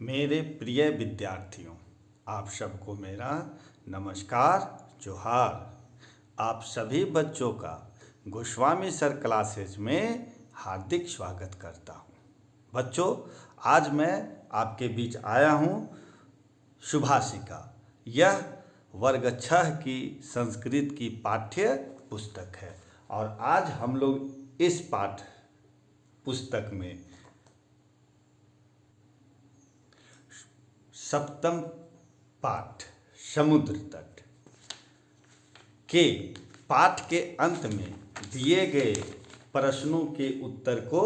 मेरे प्रिय विद्यार्थियों, आप सबको मेरा नमस्कार, जोहार। आप सभी बच्चों का गोस्वामी सर क्लासेज में हार्दिक स्वागत करता हूं। बच्चों, आज मैं आपके बीच आया हूं सुभाषिका। यह वर्ग 6 की संस्कृत की पाठ्य पुस्तक है और आज हम लोग इस पाठ पुस्तक में सप्तम पाठ समुद्र तट के पाठ के अंत में दिए गए प्रश्नों के उत्तर को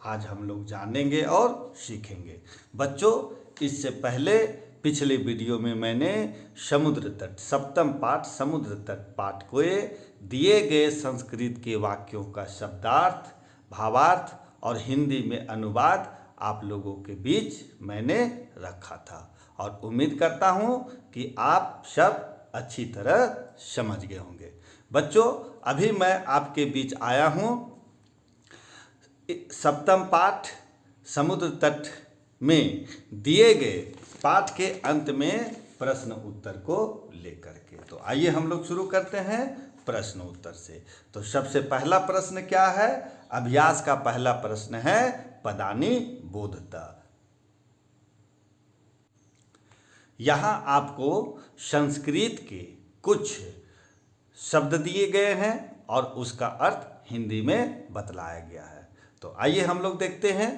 आज हम लोग जानेंगे और सीखेंगे। बच्चों, इससे पहले पिछले वीडियो में मैंने समुद्र तट सप्तम पाठ समुद्र तट पाठ को दिए गए संस्कृत के वाक्यों का शब्दार्थ, भावार्थ और हिंदी में अनुवाद आप लोगों के बीच मैंने रखा था और उम्मीद करता हूं कि आप सब अच्छी तरह समझ गए होंगे। बच्चों, अभी मैं आपके बीच आया हूं सप्तम पाठ समुद्र तट में दिए गए पाठ के अंत में प्रश्न उत्तर को लेकर के। तो आइए हम लोग शुरू करते हैं प्रश्न उत्तर से। तो सबसे पहला प्रश्न क्या है? अभ्यास का पहला प्रश्न है पदानी बोधता। यहाँ आपको संस्कृत के कुछ शब्द दिए गए हैं और उसका अर्थ हिंदी में बतलाया गया है। तो आइए हम लोग देखते हैं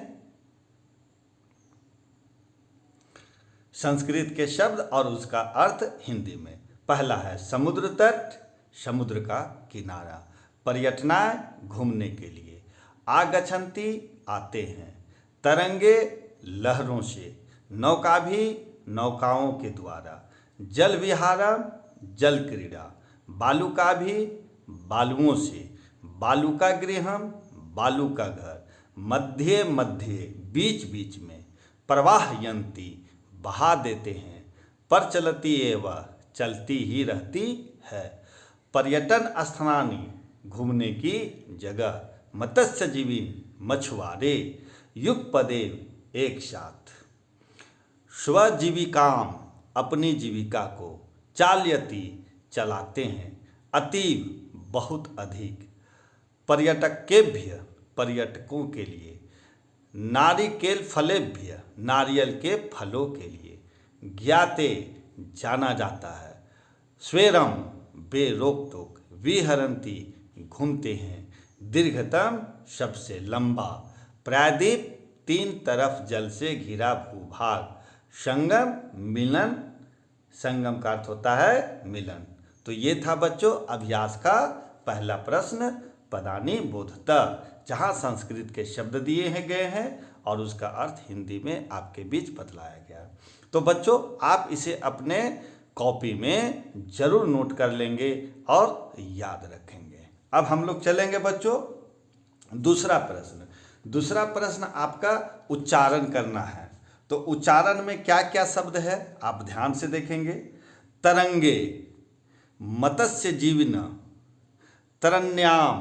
संस्कृत के शब्द और उसका अर्थ हिंदी में। पहला है समुद्र तट, समुद्र का किनारा। पर्यटनाय, घूमने के लिए। आगच्छन्ति, आते हैं। तरंगे, लहरों से। नौका भी, नौकाओं के द्वारा। जल विहारम, जल क्रीड़ा। बालुका भी, बालुओं से। बालुका गृहम, बालू का घर। मध्य मध्य, बीच बीच में। प्रवाहयन्ति, बहा देते हैं। प्रचलति एवं, चलती ही रहती है। पर्यटन स्थानानि, घूमने की जगह। मत्स्यजीवी, मछुआरे। युगपदेव, एक साथ। स्वजीविकाम, अपनी जीविका को। चालयति, चलाते हैं। अतीव, बहुत अधिक। पर्यटकेभ्य, पर्यटकों के लिए। नारिकेल फलेभ्य, नारियल के फलों के लिए। ज्ञाते, जाना जाता है। स्वेरम, बेरोक टोक। विहरन्ति, घूमते हैं। दीर्घतम, सबसे लंबा। प्रायद्वीप, 3 तरफ जल से घिरा भूभाग। संगम, मिलन। संगम का अर्थ होता है मिलन। तो ये था बच्चों अभ्यास का पहला प्रश्न पदानी बोधता, जहाँ संस्कृत के शब्द दिए गए हैं और उसका अर्थ हिंदी में आपके बीच बतलाया गया। तो बच्चों, आप इसे अपने कॉपी में जरूर नोट कर लेंगे और याद रखेंगे। अब हम लोग चलेंगे बच्चों दूसरा प्रश्न। दूसरा प्रश्न आपका उच्चारण करना है। तो उच्चारण में क्या क्या शब्द है आप ध्यान से देखेंगे। तरंगे, मत्स्य जीवन। तरण्याम,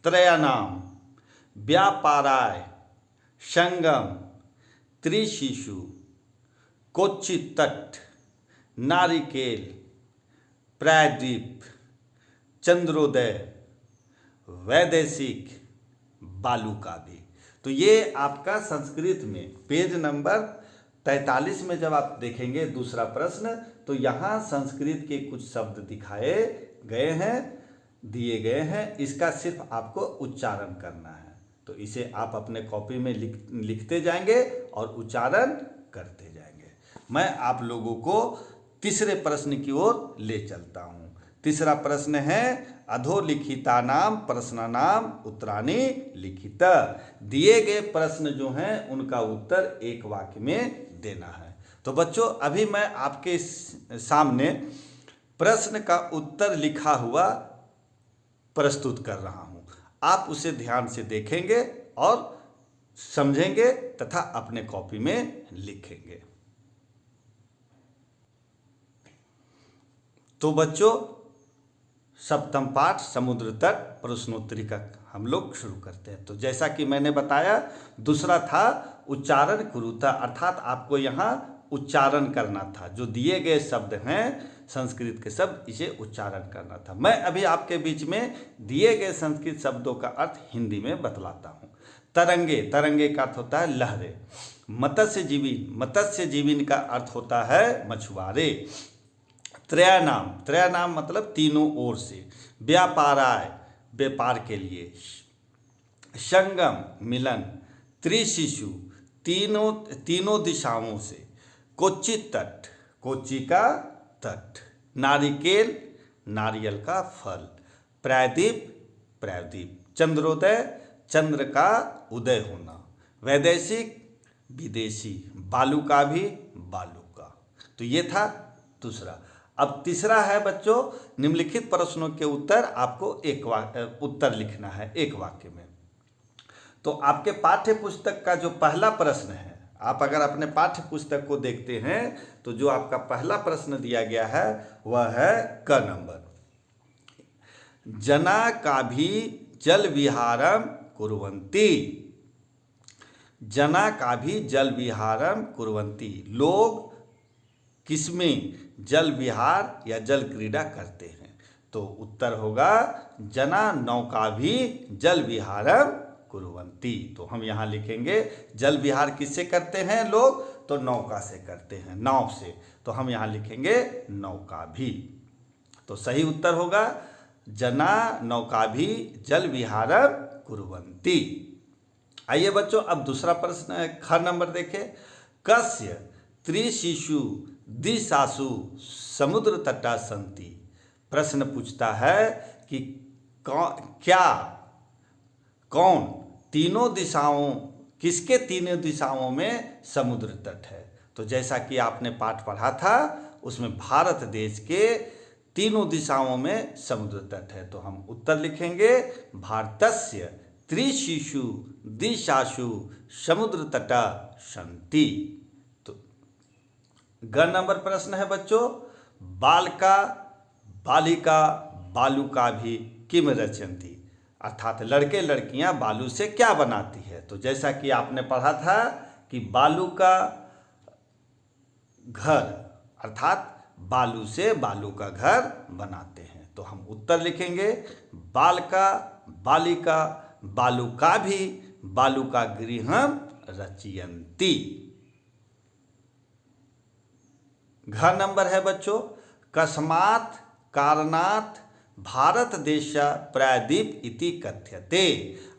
त्रयाणाम। व्यापाराय, संगम। त्रिशिशु, कोच्चि तट। नारिकेल, प्रायद्वीप। चंद्रोदय, वैदेशिक। बालुका भी। तो ये आपका संस्कृत में पेज नंबर 43 में जब आप देखेंगे दूसरा प्रश्न, तो यहाँ संस्कृत के कुछ शब्द दिखाए गए हैं, दिए गए हैं। इसका सिर्फ आपको उच्चारण करना है। तो इसे आप अपने कॉपी में लिखते जाएंगे और उच्चारण करते जाएंगे। मैं आप लोगों को तीसरे प्रश्न की ओर ले चलता हूँ। तीसरा प्रश्न है अधोलिखितानाम प्रश्नानाम उत्तराणि लिखित। दिए गए प्रश्न जो हैं उनका उत्तर एक वाक्य में देना है। तो बच्चों, अभी मैं आपके सामने प्रश्न का उत्तर लिखा हुआ प्रस्तुत कर रहा हूं। आप उसे ध्यान से देखेंगे और समझेंगे तथा अपने कॉपी में लिखेंगे। तो बच्चों, सप्तम पाठ समुद्र तट प्रश्नोत्तरी का हम लोग शुरू करते हैं। तो जैसा कि मैंने बताया, दूसरा था उच्चारण कुरुता, अर्थात आपको यहाँ उच्चारण करना था। जो दिए गए शब्द हैं संस्कृत के शब्द, इसे उच्चारण करना था। मैं अभी आपके बीच में दिए गए संस्कृत शब्दों का अर्थ हिंदी में बतलाता हूँ। तरंगे, तरंगे का अर्थ होता है लहरें। मत्स्य जीवीन, मत्स्य जीवीन का अर्थ होता है मछुआरे। त्रयानाम, त्रयानाम मतलब तीनों ओर से। व्यापाराय, व्यापार के लिए। संगम, मिलन। त्रिशिशु, तीनों दिशाओं से। कोच्चि तट, कोच्चि का तट। नारिकेल, नारियल का फल। प्रायद्वीप, प्रायद्वीप। चंद्रोदय, चंद्र का उदय होना। वैदेशिक, विदेशी। बालू का भी, बालू का। तो ये था दूसरा। अब तीसरा है बच्चों, निम्नलिखित प्रश्नों के उत्तर आपको उत्तर लिखना है एक वाक्य में। तो आपके पाठ्य पुस्तक का जो पहला प्रश्न है, आप अगर अपने पाठ्य पुस्तक को देखते हैं तो जो आपका पहला प्रश्न दिया गया है वह है क नंबर। जना का भी जल विहारम कुर्वन्ति, जना का भी जल विहारम कुर्वन्ति। लोग किसमें जल विहार या जल क्रीड़ा करते हैं? तो उत्तर होगा जना नौका भी जल विहारम कुर्वन्ति। तो हम यहाँ लिखेंगे जल विहार किससे करते हैं लोग? तो नौका से करते हैं, नाव से। तो हम यहाँ लिखेंगे नौका भी। तो सही उत्तर होगा जना नौका भी जल विहारम कुर्वन्ति। आइए बच्चों, अब दूसरा प्रश्न है, ख नंबर देखें। कस्य त्रिशिशु दिशासु समुद्र तटा सन्ति। प्रश्न पूछता है कि कौन तीनों दिशाओं, किसके तीनों दिशाओं में समुद्र तट है? तो जैसा कि आपने पाठ पढ़ा था उसमें भारत देश के तीनों दिशाओं में समुद्र तट है। तो हम उत्तर लिखेंगे भारतस्य त्रिशिशु दिशासु समुद्र तटा सन्ति। तो ग नंबर प्रश्न है बच्चों, बालका बालिका बालुका भी किम रचयन्ति। अर्थात लड़के लड़कियां बालू से क्या बनाती है? तो जैसा कि आपने पढ़ा था कि बालू का घर, अर्थात बालू से बालू का घर बनाते हैं। तो हम उत्तर लिखेंगे बालका बालिका बालुका भी बालुका गृहम रचयन्ति। घ नंबर है बच्चों, कस्मात् कारणात् भारत देश प्रायद्वीप इति कथ्यते।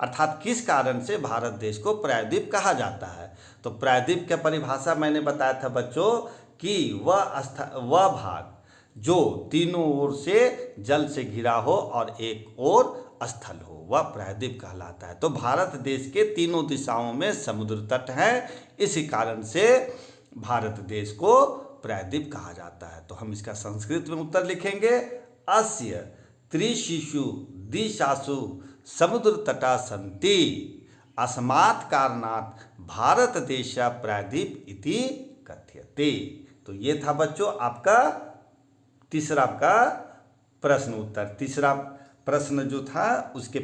अर्थात किस कारण से भारत देश को प्रायद्वीप कहा जाता है? तो प्रायद्वीप की परिभाषा मैंने बताया था बच्चों कि वह भाग जो तीनों ओर से जल से घिरा हो और एक ओर स्थल हो, वह प्रायद्वीप कहलाता है। तो भारत देश के तीनों दिशाओं में समुद्र तट है, इसी कारण से भारत देश को प्रायद्वीप कहा जाता है। तो हम इसका संस्कृत में उत्तर लिखेंगे अस्य त्रिशिशु दिशासु समुद्र तटा सन्ति अस्मात् कारणात् भारत देश प्रायद्वीप इति कथ्यते। तो ये था बच्चों आपका तीसरा का प्रश्न उत्तर। तीसरा प्रश्न जो था उसके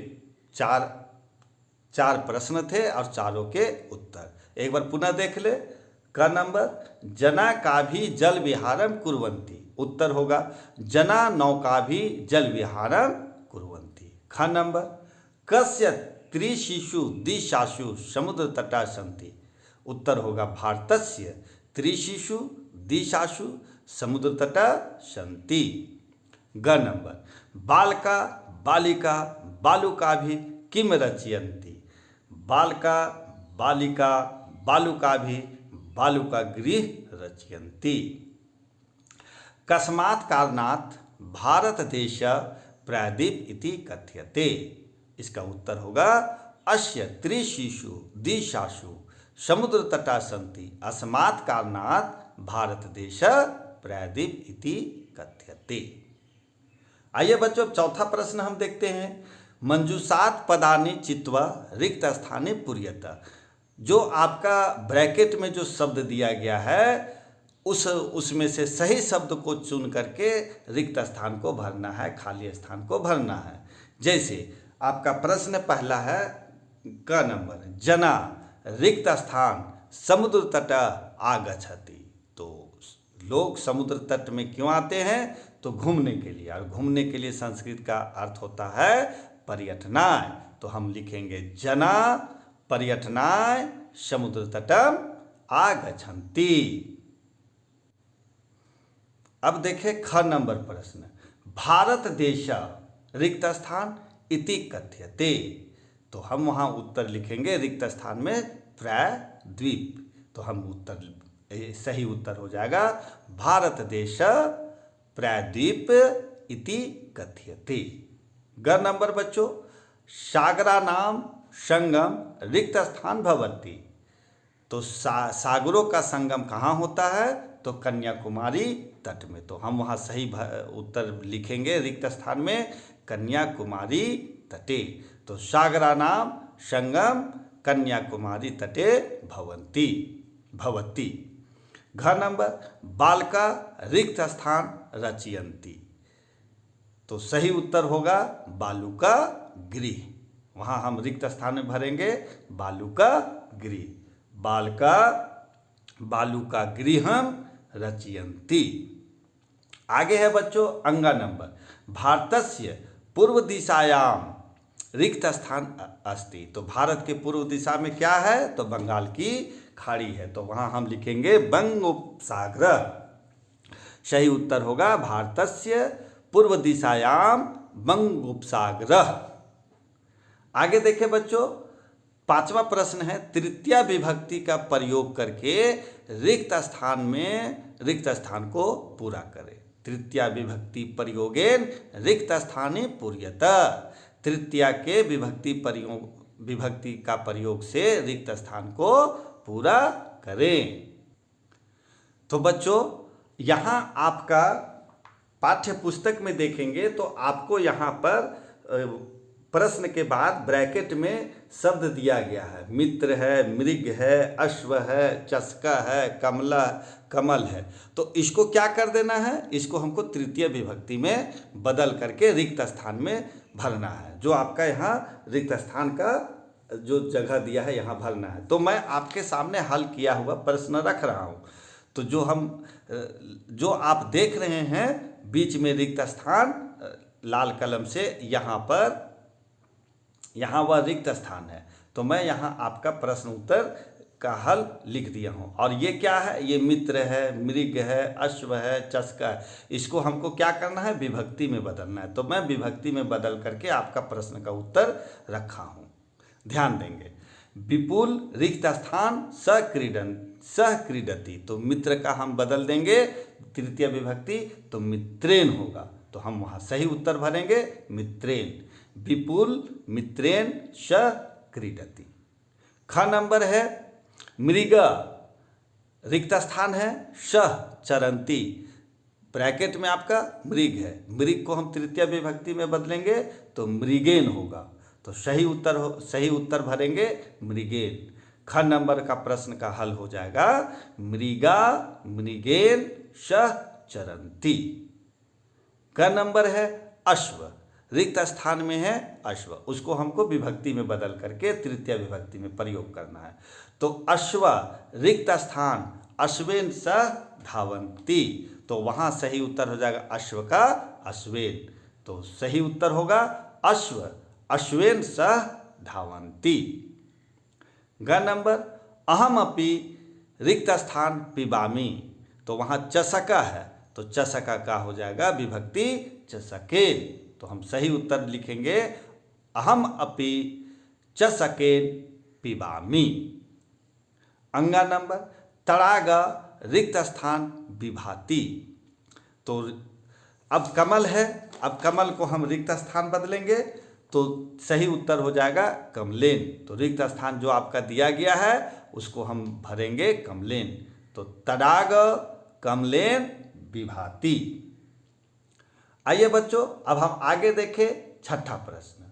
चार प्रश्न थे और चारों के उत्तर एक बार पुनः देख ले। क नंबर, जना का भी जल विहारम कुर्वन्ति। उत्तर होगा जना नौका भी जल विहारम कुर्वन्ति। ख नंबर, कस्य त्रिशिशु दिशासु समुद्र तटा सन्ति। उत्तर होगा भारतस्य त्रिशिशु दिशासु समुद्र तटा सन्ति। ग नंबर, बालका बालिका बालुका भी किम रचयन्ति। बालका बालिका बालुका भी बालुका गृह रचयन्ति। कस्मात् कारणात् भारत देश प्रायद्वीप इति कथ्यते। इसका उत्तर होगा अस्य त्रिशिशु दिशासु समुद्र तटा सन्ति अस्मात् कारणात् भारत देश प्रायद्वीप इति कथ्यते। आइए बच्चों चौथा प्रश्न हम देखते हैं। मंजूषात् पदानि चित्वा रिक्त स्थाने पूर्यत। जो आपका ब्रैकेट में जो शब्द दिया गया है उसमें से सही शब्द को चुन करके रिक्त स्थान को भरना है, खाली स्थान को भरना है। जैसे आपका प्रश्न पहला है क नंबर, जना रिक्त स्थान समुद्र तट आगच्छति। तो लोग समुद्र तट में क्यों आते हैं? तो घूमने के लिए, और घूमने के लिए संस्कृत का अर्थ होता है पर्यटनाय। तो हम लिखेंगे जना पर्यटनाय समुद्र तटम आगच्छन्ति। अब देखें ख नंबर प्रश्न, भारत देश रिक्त स्थान इति कथ्यते। तो हम वहाँ उत्तर लिखेंगे रिक्त स्थान में प्रायद्वीप। तो हम उत्तर, सही उत्तर हो जाएगा भारत देश प्रायद्वीप इति कथ्यते। ग नंबर बच्चों, सागरा नाम संगम रिक्त स्थान भवति। तो सागरों का संगम कहाँ होता है? तो कन्याकुमारी तट में। तो हम वहाँ सही उत्तर लिखेंगे रिक्त स्थान में कन्याकुमारी तटे। तो सागरा नाम संगम कन्याकुमारी तटे भवति। घ नंबर, बालका रिक्त स्थान रचयन्ति। तो सही उत्तर होगा बालुका गृह। वहाँ हम रिक्त स्थान में भरेंगे बालुका गृह। बालुका गृहम रचयन्ति। आगे है बच्चों अंगा नंबर, भारतस्य पूर्व दिशायाम रिक्त स्थान अस्ति। तो भारत के पूर्व दिशा में क्या है? तो बंगाल की खाड़ी है। तो वहाँ हम लिखेंगे बंगोपसागर। सही उत्तर होगा भारतस्य पूर्व दिशायाम बंगोपसागर। आगे देखें बच्चों, पांचवा प्रश्न है, तृतीया विभक्ति का प्रयोग करके रिक्त स्थान को पूरा करें। तृतीया विभक्ति प्रयोगेन रिक्त स्थाने पूर्यत। तृतीया के विभक्ति का प्रयोग से रिक्त स्थान को पूरा करें। तो बच्चों यहाँ आपका पाठ्य पुस्तक में देखेंगे तो आपको यहाँ पर प्रश्न के बाद ब्रैकेट में शब्द दिया गया है। मित्र है, मृग है, अश्व है, चस्का है, कमल है। तो इसको क्या कर देना है? इसको हमको तृतीय विभक्ति में बदल करके रिक्त स्थान में भरना है। जो आपका यहाँ रिक्त स्थान का जो जगह दिया है यहाँ भरना है। तो मैं आपके सामने हल किया हुआ प्रश्न रख रहा हूँ। तो जो आप देख रहे हैं बीच में रिक्त स्थान लाल कलम से, यहाँ वह रिक्त स्थान है। तो मैं यहाँ आपका प्रश्न उत्तर का हल लिख दिया हूँ। और ये क्या है? ये मित्र है, मृग है, अश्व है, चस्का है। इसको हमको क्या करना है? विभक्ति में बदलना है। तो मैं विभक्ति में बदल करके आपका प्रश्न का उत्तर रखा हूँ, ध्यान देंगे। विपुल रिक्त स्थान सह क्रीडति। तो मित्र का हम बदल देंगे तृतीय विभक्ति, तो मित्रेन होगा। तो हम वहाँ सही उत्तर भरेंगे मित्रेन। विपुल मित्रेन सह क्रीडति। ख नंबर है, मृग रिक्त स्थान है सह चरंती। ब्रैकेट में आपका मृग है, मृग को हम तृतीय विभक्ति में बदलेंगे तो मृगेन होगा। तो सही उत्तर भरेंगे मृगेन। ख नंबर का प्रश्न का हल हो जाएगा मृगा मृगेन सह चरंती। क नंबर है, अश्व रिक्त स्थान में है अश्व, उसको हमको विभक्ति में बदल करके तृतीय विभक्ति में प्रयोग करना है। तो अश्व रिक्त स्थान अश्वेन सह धावन्ति। तो वहाँ सही उत्तर हो जाएगा अश्व का अश्वेन। तो सही उत्तर होगा अश्व अश्वेन सह धावन्ति। ग नंबर, अहम अपि रिक्त स्थान पिबामी। तो वहाँ चषका है, तो चषका का हो जाएगा विभक्ति चषकेन। तो हम सही उत्तर लिखेंगे अहम अपि चषकेन पिबामी। अंगा नंबर, तड़ाग रिक्त स्थान विभाति। तो अब कमल है, अब कमल को हम रिक्त स्थान बदलेंगे तो सही उत्तर हो जाएगा कमलेन। तो रिक्त स्थान जो आपका दिया गया है उसको हम भरेंगे कमलेन। तो तड़ाग कमलेन विभाति। आइए बच्चों अब हम आगे देखें छठा प्रश्न।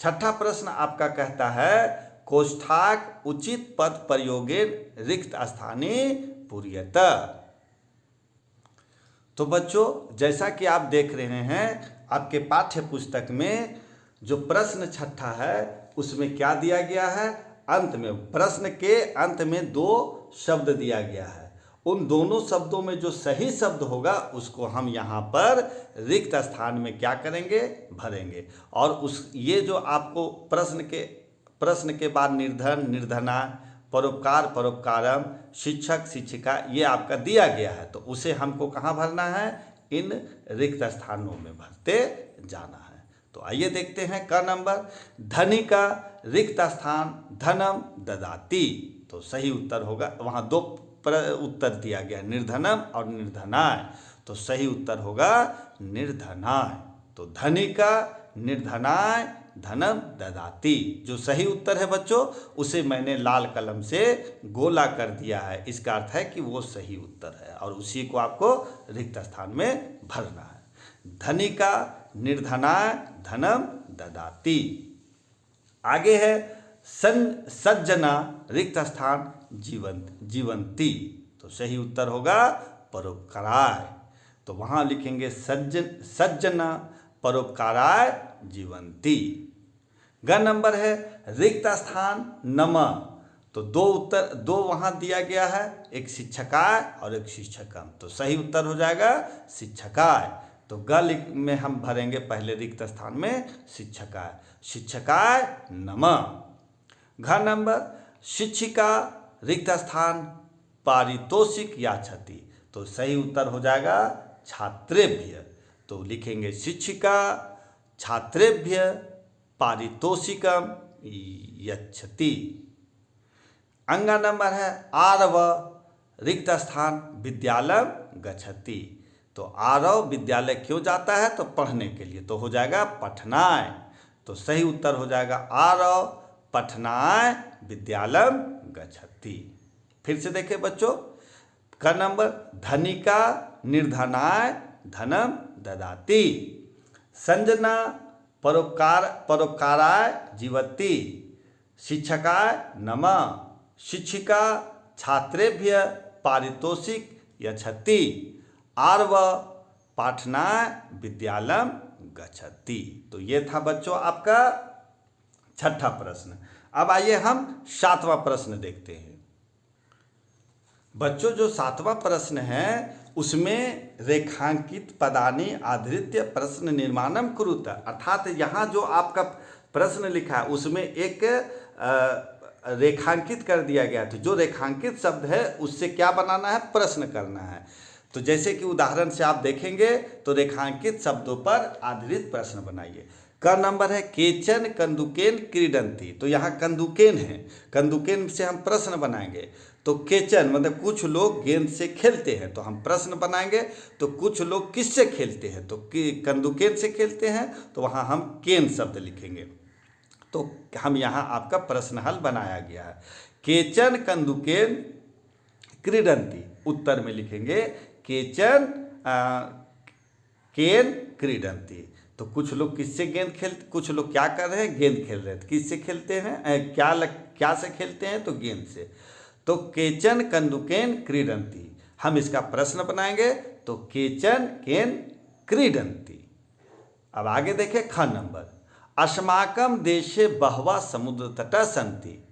छठा प्रश्न आपका कहता है कोष्ठाक उचित पद प्रयोगेन रिक्त स्थाने पूर्यत। तो बच्चों जैसा कि आप देख रहे हैं आपके पाठ्य पुस्तक में जो प्रश्न छठा है उसमें क्या दिया गया है, अंत में, प्रश्न के अंत में 2 शब्द दिया गया है। उन दोनों शब्दों में जो सही शब्द होगा उसको हम यहाँ पर रिक्त स्थान में क्या करेंगे, भरेंगे। और ये जो आपको प्रश्न के बाद निर्धन, निर्धना, परोपकार, परोपकारम, शिक्षक, शिक्षिका ये आपका दिया गया है, तो उसे हमको कहाँ भरना है, इन रिक्त स्थानों में भरते जाना है। तो आइए देखते हैं क नंबर, धनी का रिक्त स्थान धनम ददाति। तो सही उत्तर होगा, वहाँ 2 उत्तर दिया गया, निर्धनम और निर्धनाय। तो सही उत्तर होगा निर्धनाय। तो धनी का निर्धनाय धनम ददाति जो सही उत्तर है बच्चों, उसे मैंने लाल कलम से गोला कर दिया है। इसका अर्थ है कि वो सही उत्तर है और उसी को आपको रिक्त स्थान में भरना है। धनी का निर्धनाय धनम ददाति। आगे है सज्जना रिक्त स्थान जीवंती। तो सही उत्तर होगा परोपकाराय। तो वहाँ लिखेंगे सज्जना परोपकाराय जीवंती। ग नंबर है रिक्त स्थान नम। तो 2 वहाँ दिया गया है, एक शिक्षकाय और एक शिक्षकम। तो सही उत्तर हो जाएगा शिक्षकाय। तो ग में हम भरेंगे पहले रिक्त स्थान में शिक्षकाय, शिक्षकाय नम। घ नंबर शिक्षिका रिक्त स्थान पारितोषिक याचति। तो सही उत्तर हो जाएगा छात्रेभ्य। तो लिखेंगे शिक्षिका छात्रेभ्य पारितोषिकम यच्छति। अंगा नंबर है आरव रिक्त स्थान विद्यालय गच्छति। तो आरव विद्यालय क्यों जाता है, तो पढ़ने के लिए। तो हो जाएगा पठनाय। तो सही उत्तर हो जाएगा आरव पठनाय विद्यालय गच्छति। फिर से देखें बच्चों, क नंबर धनिका निर्धनाय धनम ददाति। संजना परोपकाराय जीवति। शिक्षकाय नम। शिक्षिका छात्रेभ्य पारितोषिक यच्छति। आरव पाठनाय विद्यालय गच्छति। तो ये था बच्चों आपका 6ठा प्रश्न। अब आइए हम 7वां प्रश्न देखते हैं। बच्चों जो 7वां प्रश्न है उसमें रेखांकित पदानि आधृत्य प्रश्न निर्माणम कुरुत। अर्थात यहाँ जो आपका प्रश्न लिखा है उसमें एक रेखांकित कर दिया गया। तो जो रेखांकित शब्द है उससे क्या बनाना है, प्रश्न करना है। तो जैसे कि उदाहरण से आप देखेंगे तो रेखांकित शब्दों पर आधारित प्रश्न बनाइए। क नंबर है केचन कंदुकेन क्रीडंती। तो यहाँ कंदुकेन है, कंदुकेन से हम प्रश्न बनाएंगे। तो केचन मतलब कुछ लोग गेंद से खेलते हैं, तो हम प्रश्न बनाएंगे। तो कुछ लोग किससे खेलते हैं, तो कंदुकेन से खेलते हैं, तो वहाँ हम केन शब्द लिखेंगे। तो हम यहाँ आपका प्रश्न हल बनाया गया है। केचन कंदुकेन क्रीडंती, उत्तर में लिखेंगे केचन केन क्रीडंती। तो कुछ लोग किससे गेंद खेलते, कुछ लोग क्या कर रहे हैं, गेंद खेल रहे हैं। किससे खेलते हैं, क्या से खेलते हैं, तो गेंद से। तो केचन कंदुकेन क्रीडंती, हम इसका प्रश्न बनाएंगे। तो केचन केन क्रीडंती। अब आगे देखें ख नंबर, अस्माकं देशे बहवा समुद्र तटा सन्ति।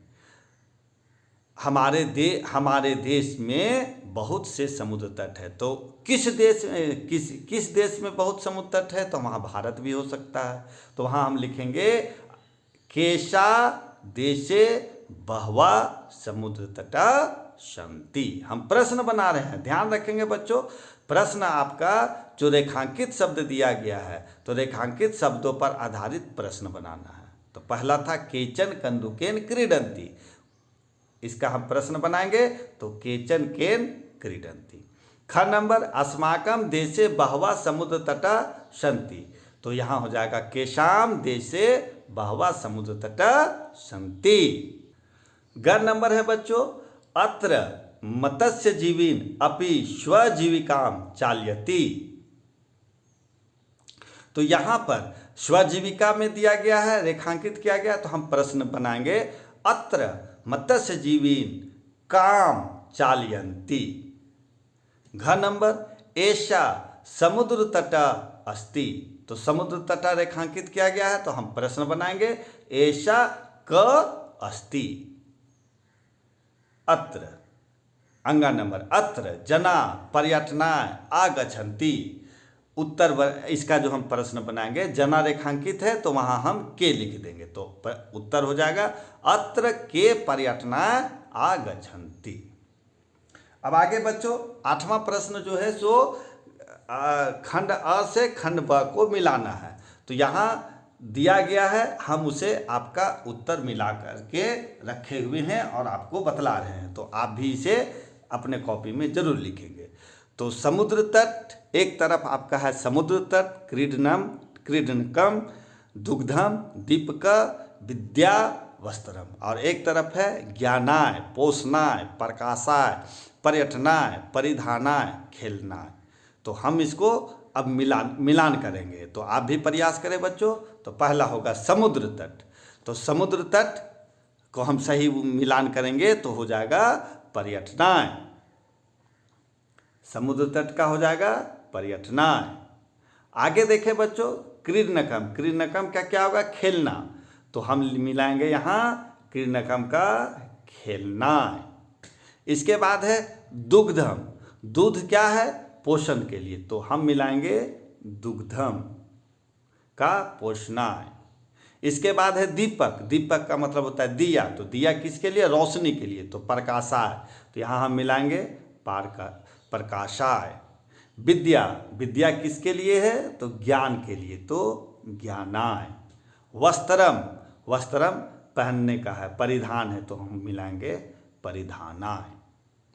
हमारे देश में बहुत से समुद्र तट है। तो किस देश में बहुत समुद्र तट है, तो वहाँ भारत भी हो सकता है। तो वहाँ हम लिखेंगे केशा देशे बहवा समुद्र तटा सन्ति। हम प्रश्न बना रहे हैं, ध्यान रखेंगे बच्चों। प्रश्न आपका जो रेखांकित शब्द दिया गया है, तो रेखांकित शब्दों पर आधारित प्रश्न बनाना है। तो पहला था केचन कंदुकेन क्रीडंती, इसका हम प्रश्न बनाएंगे। तो केचन केन क्रीडंती। ख नंबर, अस्माकं देशे बहवा समुद्र तटा सन्ति। तो यहाँ हो जाएगा केशाम देशे बहवा समुद्र तटा सन्ति। ग नंबर है बच्चों, अत्र मत्स्य जीवीन अपि स्वजीविकाम चालयति। तो यहाँ पर स्वजीविका में दिया गया है, रेखांकित किया गया। तो हम प्रश्न बनाएंगे, अत्र मत्स्य जीवीन काम चालयन्ति। घ नंबर, एषा समुद्र तटा अस्ति। तो समुद्र तटा रेखांकित किया गया है। तो हम प्रश्न बनाएंगे, एषा क अस्ति। अत्र, अंगा नंबर अत्र जना पर्यटनाय आगच्छन्ति। उत्तर इसका जो हम प्रश्न बनाएंगे, जना रेखांकित है तो वहां हम के लिख देंगे, तो उत्तर हो जाएगा अत्र के पर्यटनाय आगच्छन्ति। अब आगे बच्चों 8वां प्रश्न जो है सो खंड अ से खंड ब को मिलाना है। तो यहाँ दिया गया है, हम उसे आपका उत्तर मिला करके रखे हुए हैं और आपको बतला रहे हैं, तो आप भी इसे अपने कॉपी में जरूर लिखेंगे। तो समुद्र तट, एक तरफ आपका है समुद्र तट, क्रीडनम क्रीडनकम, दुग्धम दीपक, विद्या वस्त्रम, और एक तरफ है ज्ञानाय पोषणाय प्रकाशाय पर्यटनाय परिधानाय खेलनाय। तो हम इसको अब मिलान करेंगे, तो आप भी प्रयास करें बच्चों। तो पहला होगा समुद्र तट, तो समुद्र तट को हम सही मिलान करेंगे तो हो जाएगा पर्यटनाय, समुद्र तट का हो जाएगा पर्यटनाय। आगे देखें बच्चों क्रीडनकम, क्रीडनकम का क्या होगा खेलना, तो हम मिलाएंगे यहाँ क्रीडनकम का खेलनाय। इसके बाद है दुग्धम, दूध क्या है पोषण के लिए, तो हम मिलाएंगे दुग्धम का पोषणाय। इसके बाद है दीपक, दीपक का मतलब होता है दिया, तो दिया किसके लिए रोशनी के लिए, तो प्रकाशाय, तो यहाँ हम मिलाएंगे प्रकाशाय। विद्या, विद्या किसके लिए है तो ज्ञान के लिए, तो ज्ञानाय। वस्त्रम, वस्त्रम पहनने का है परिधान है, तो हम मिलाएंगे परिधानाय।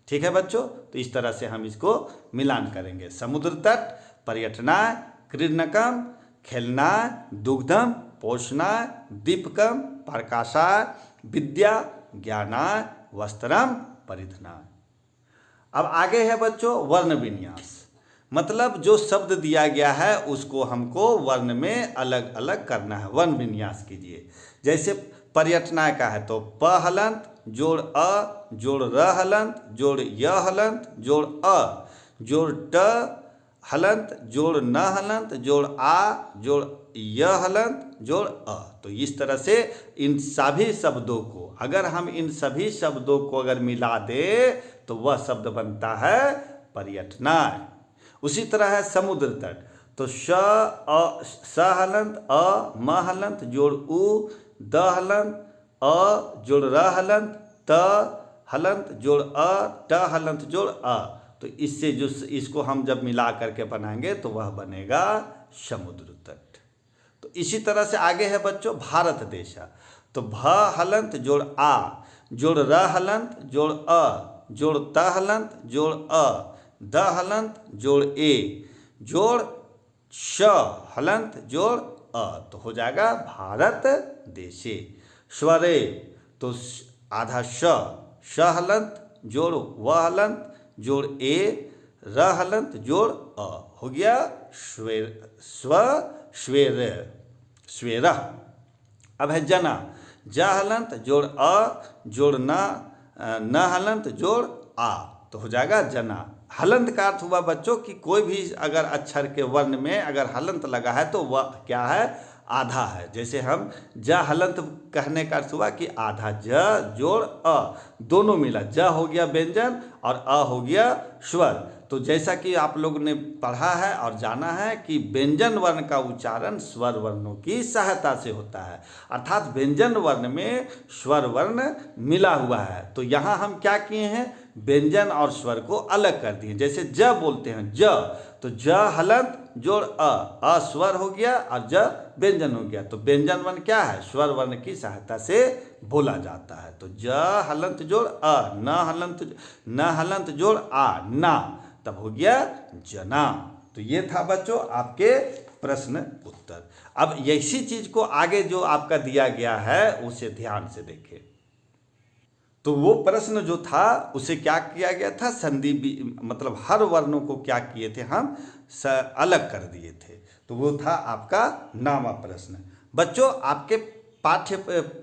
ठीक है बच्चों, तो इस तरह से हम इसको मिलान करेंगे, समुद्र तट पर्यटनाय क्रीडनकम खेलनाय दुग्धम पोषणाय दीपकम प्रकाशाय विद्या ज्ञानाय वस्त्रम परिधानाय। अब आगे है बच्चों वर्ण विन्यास, मतलब जो शब्द दिया गया है उसको हमको वर्ण में अलग अलग करना है, वर्ण विन्यास कीजिए। जैसे पर्यटनाय का है तो प हलंत जोड़ अ जोड़ र हलंत जोड़ य हलंत जोड़ अ जोड़ ट हलंत जोड़ न हलंत जोड़ आ जोड़ य हलंत जोड़ अ। तो इस तरह से इन सभी शब्दों को, अगर हम इन सभी शब्दों को अगर मिला दे तो वह शब्द बनता है पर्यटनाय। उसी तरह है समुद्र तट, तो स हलंत अ म हलंत जोड़ उ द हलंत अ जोड़ र हलंत त हलंत जोड़ अ ट हलंत जोड़ अ। तो इससे जो इसको हम जब मिला करके बनाएंगे तो वह बनेगा समुद्र तट। तो इसी तरह से आगे है बच्चों भारत देश, तो भ हलंत जोड़ आ जोड़ र हलंत जोड़ अ जोड़ त हलंत जोड़ अ द हलंत जोड़ ए जोड़ श हलंत जोड़ अ, तो हो जाएगा भारत देशे। स्वरे, तो आधा श हलंत जोड़ व हलंत जोड़ ए र हलंत जोड़ अ, हो गया स्वेर स्वेरा। अब है जना, ज हलंत जोड़ अ जोड़ न हलंत जोड़ आ, तो हो जाएगा जना। हलंत का अर्थ हुआ बच्चों कि कोई भी अगर अक्षर के वर्ण में अगर हलंत लगा है तो वह क्या है आधा है। जैसे हम ज हलंत कहने का अर्थ हुआ कि आधा, ज जोड़ अ दोनों मिला, ज हो गया व्यंजन और अ हो गया स्वर। तो जैसा कि आप लोगों ने पढ़ा है और जाना है कि व्यंजन वर्ण का उच्चारण स्वर वर्णों की सहायता से होता है, अर्थात व्यंजन वर्ण में स्वर वर्ण मिला हुआ है। तो यहाँ हम क्या किए हैं व्यंजन और स्वर को अलग कर दिए। जैसे ज बोलते हैं ज, तो ज हलंत जोड़ अ स्वर हो गया और ज व्यंजन हो गया। तो व्यंजन वर्ण क्या है स्वर वर्ण की सहायता से बोला जाता है। तो ज हलंत जोड़ अ न हलंत जोड़ आ ना, तब हो गया जना। तो ये था बच्चों आपके प्रश्न उत्तर। अब ऐसी चीज को आगे जो आपका दिया गया है उसे ध्यान से देखें। तो वो प्रश्न जो था उसे क्या किया गया था संधि, मतलब हर वर्णों को क्या किए थे हम अलग कर दिए थे। तो वो था आपका नामा प्रश्न। बच्चों आपके पाठ्य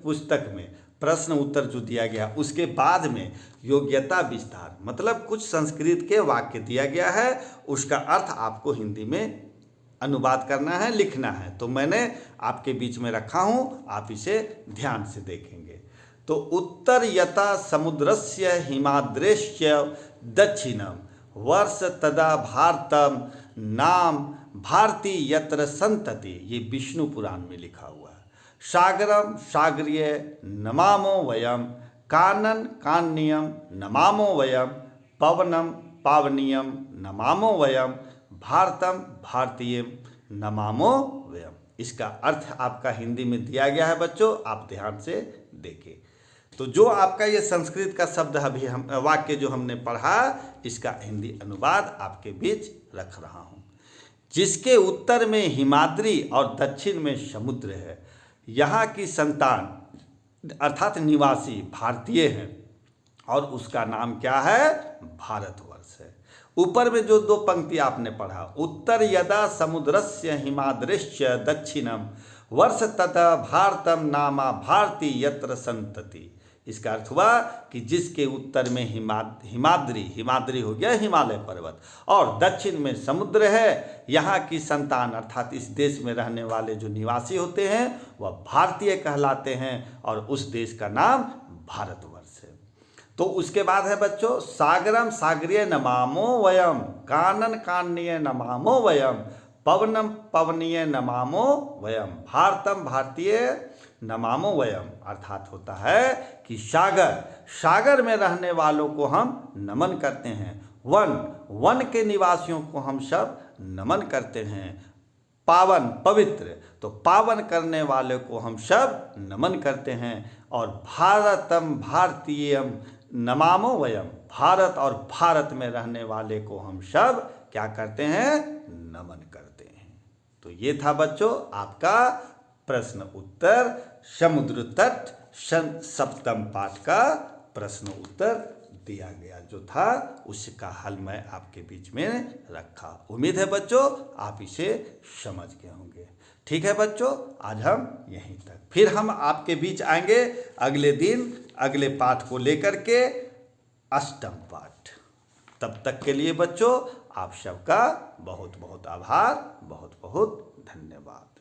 पुस्तक में प्रश्न उत्तर जो दिया गया उसके बाद में योग्यता विस्तार, मतलब कुछ संस्कृत के वाक्य दिया गया है, उसका अर्थ आपको हिंदी में अनुवाद करना है, लिखना है। तो मैंने आपके बीच में रखा हूँ, आप इसे ध्यान से देखेंगे। तो उत्तर यथा समुद्रस्य हिमाद्रेश्य दक्षिणम वर्ष तदा भारतम नाम भारती यत्र संतति, ये विष्णु पुराण में लिखा हुआ है। सागरम सागरीय नमामो वयम, कानन कान्यम नमामो वयम, पवनम पावनीयम नमामो वयम, भारतम भारतीयम नमामो वयम। इसका अर्थ आपका हिंदी में दिया गया है बच्चों, आप ध्यान से देखें। तो जो आपका ये संस्कृत का शब्द अभी हम वाक्य जो हमने पढ़ा, इसका हिंदी अनुवाद आपके बीच रख रहा हूँ। जिसके उत्तर में हिमाद्री और दक्षिण में समुद्र है, यहाँ की संतान अर्थात निवासी भारतीय हैं और उसका नाम क्या है? भारतवर्ष है। ऊपर में जो दो पंक्ति आपने पढ़ा, उत्तर यदा समुद्रस्य हिमाद्रेश्य दक्षिणम वर्ष तथा भारतम नामा भारती यत्र संतति। इसका अर्थ हुआ कि जिसके उत्तर में हिमाद्री हो गया हिमालय पर्वत, और दक्षिण में समुद्र है, यहाँ की संतान अर्थात इस देश में रहने वाले जो निवासी होते हैं वह भारतीय कहलाते हैं और उस देश का नाम भारतवर्ष है। तो उसके बाद है बच्चों, सागरम सागरीय नमामो वयम, कानन कान्य नमामो वयम, पवनम पवनीय नमामो वयम, भारतम भारतीय नमामो वयम। अर्थात होता है कि सागर में रहने वालों को हम नमन करते हैं, वन के निवासियों को हम सब नमन करते हैं, पावन पवित्र, तो पावन करने वाले को हम सब नमन करते हैं, और भारतम भारतीयम नमामो वयम, भारत और भारत में रहने वाले को हम सब क्या करते हैं? नमन करते हैं। तो ये था बच्चों आपका प्रश्न उत्तर समुद्र तट सप्तम पाठ का प्रश्न उत्तर दिया गया जो था, उसका हल मैं आपके बीच में रखा। उम्मीद है बच्चों आप इसे समझ गए होंगे। ठीक है बच्चों, आज हम यहीं तक, फिर हम आपके बीच आएंगे अगले दिन अगले पाठ को लेकर के, अष्टम पाठ। तब तक के लिए बच्चों आप सबका बहुत बहुत आभार, बहुत बहुत धन्यवाद।